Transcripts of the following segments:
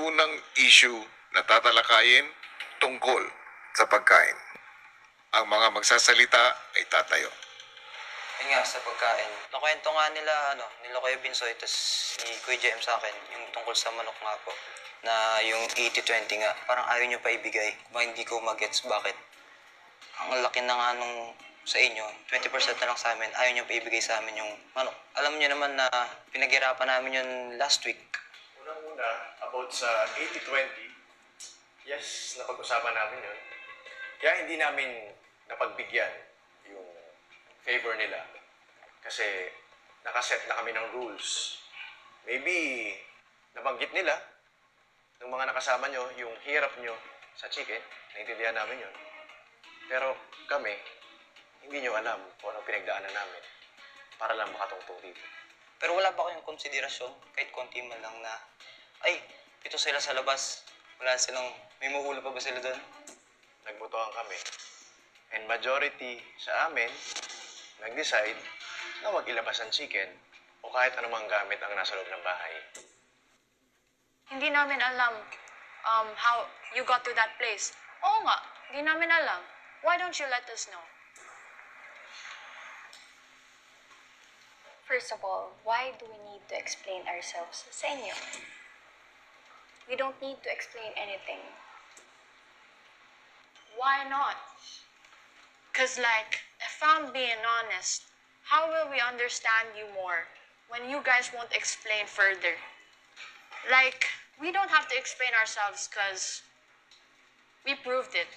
unang issue na tatalakayin tungkol sa pagkain. Ang mga magsasalita ay tatayo. Yun nga, sa pagkain. Nakwento nga nila Kuya Binsoy, tas ni Kuya JM sa akin, yung tungkol sa manok nga po, na yung 80-20 nga, parang ayaw nyo pa ibigay. Kung hindi ko magets bakit. Ang laki na nga nung sa inyo, 20% na lang sa amin, ayaw nyo pa ibigay sa amin yung manok. Alam nyo naman na pinaghirapan namin yun last week. Unang-una, about sa 80-20, yes, napag-usapan namin yun. Kaya hindi namin napagbigyan yung favor nila. Kasi nakaset na kami ng rules. Maybe nabanggit nila ng mga nakasama nyo yung hirap nyo sa chicken. Naintindihan namin yun. Pero kami, hindi nyo alam kung anong pinagdaanan namin para lang makatungtong dito. Pero wala ba kayong konsiderasyon, kahit konti man lang na, ay, pito sila sa labas. Wala silang, may mahulo pa ba sila doon? Nagbotohan kami. And majority sa amin, nag-decide na wag ilabas ang chicken o kahit anumang gamit ang nasa loob ng bahay. Hindi namin alam how you got to that place. Oo nga, hindi namin alam. Why don't you let us know? First of all, why do we need to explain ourselves sa inyo? We don't need to explain anything. Why not? Because, if I'm being honest, how will we understand you more when you guys won't explain further? We don't have to explain ourselves because we proved it.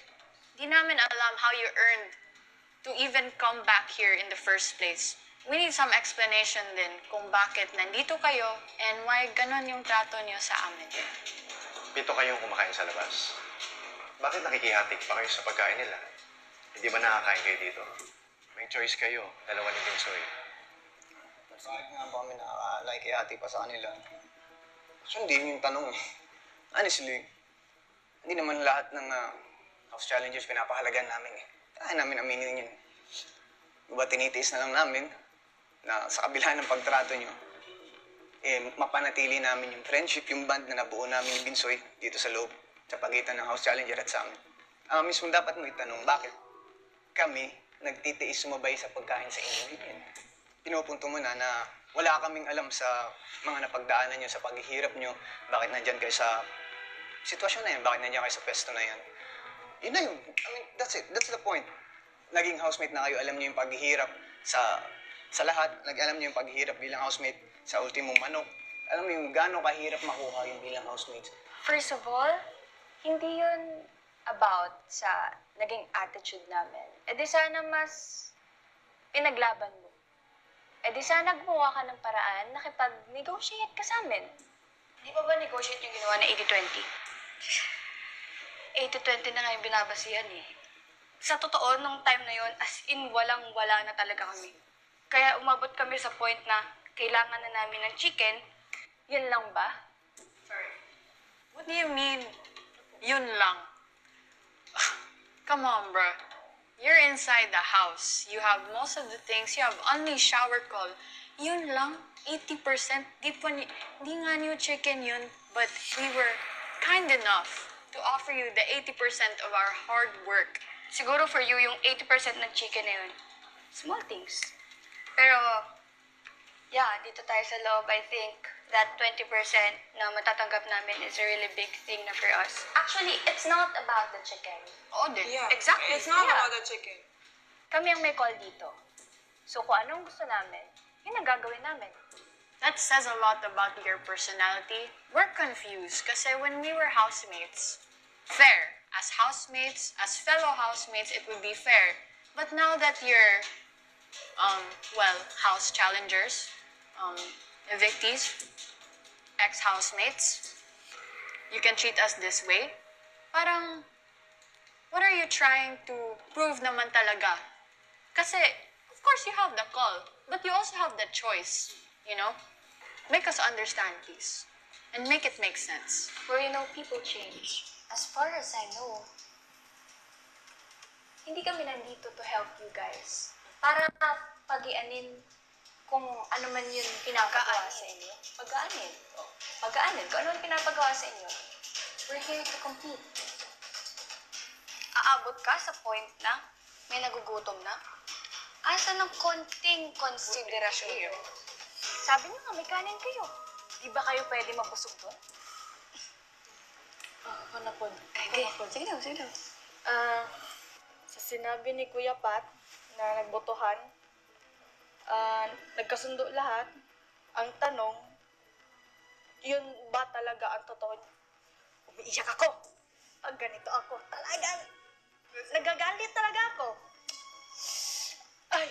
Di namin alam how you earned to even come back here in the first place. We need some explanation din kung bakit nandito kayo and why ganon yung trato niyo sa amin. Pito kayong kumakain sa labas. Bakit nakikihatik pa kayo sa pagkain nila? Hindi ba nakakain kayo dito? May choice kayo, dalawa ni Binsoy. Bakit nga ba kami nakakalaiki-ati pa sa kanila? Sundin yung tanong eh. Honestly, hindi naman lahat ng house challengers pinapahalagan namin eh. Kaya namin aminin yun. Diba tinitiis na lang namin na sa kabila ng pagtrato nyo, mapanatili namin yung friendship, yung band na nabuo namin ni Binsoy dito sa loob, sa pagitan ng house challenger at sa amin. Mismo dapat mo itanong, bakit kami nagtitiis sumabay sa pagkain sa inyo? Pinupunto mo na wala kaming alam sa mga napagdaanan nyo, sa paghihirap nyo, bakit nandyan kayo sa sitwasyon na yan, bakit nandyan kayo sa pwesto na yan. Yun na yun. That's it. That's the point. Naging housemate na kayo, alam nyo yung paghihirap sa lahat. Alam nyo yung paghihirap bilang housemate sa ultimong manok. Alam mo yung gano'ng kahirap makuha yung bilang housemate. First of all, hindi yun about sa naging attitude namin. E di sana mas pinaglaban mo. E di sana gumawa ka ng paraan, nakipag-negotiate ka sa amin. Di ba negotiate yung ginawa na 80-20? 80-20 na nga yung binabasihan eh. Sa totoo, nung time na yon, as in walang-wala na talaga kami. Kaya umabot kami sa point na kailangan na namin ng chicken. Yun lang ba? Sorry. What do you mean, yun lang? Come on, bro. You're inside the house. You have most of the things. You have only shower call. Yun lang, 80%. Di nga new chicken yun, but we were kind enough to offer you the 80% of our hard work. Siguro for you, yung 80% ng chicken na yun, small things. Pero, yeah, dito tayo sa loob, I think that 20% na matatanggap namin is a really big thing na for us. Actually, it's not about the chicken. Oo din. Yeah. Exactly. It's not Yeah. about the chicken. Kami ang may call dito. So kung anong gusto namin, yun ang gagawin namin. That says a lot about your personality. We're confused kasi when we were housemates, fair. As housemates, as fellow housemates, it would be fair. But now that you're, house challengers, evictees, ex-housemates, you can treat us this way. Parang, what are you trying to prove naman talaga? Kasi, of course you have the call, but you also have the choice, you know? Make us understand, please. And make it make sense. Well, people change. As far as I know, hindi kami nandito to help you guys. Para pag-ianin kung ano man yun pinapagawa sa inyo. Pag-aanin. Kung ano man pinapagawa sa inyo. We're here to compete. Aabot ka sa point na may nagugutom na? Asa ng konting konsiderasyon? Sabi niyo nga, may kanin kayo. Di ba kayo pwede mabusog doon? Ako na po. Sige daw, sige daw. Sa sinabi ni Kuya Pat na nagbotohan, nagkasundo lahat. Ang tanong, yun ba talaga ang totoo? Umiiyak ako. Pag ganito ako, talagang nagagalit talaga ako. Ay,